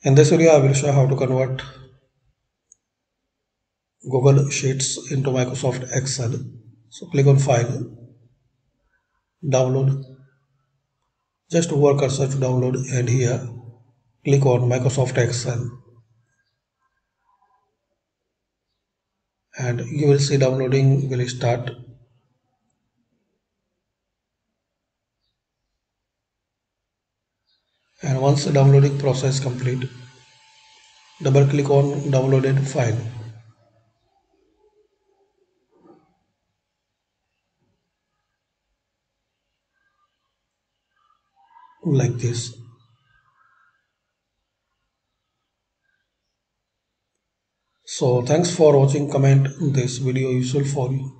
In this video, I will show how to convert Google Sheets into Microsoft Excel. So click on File, Download. Just hover cursor to download and here click on Microsoft Excel and you will see downloading will start. And once the downloading process complete, double click on downloaded file like this. So thanks for watching. Comment this video useful for you.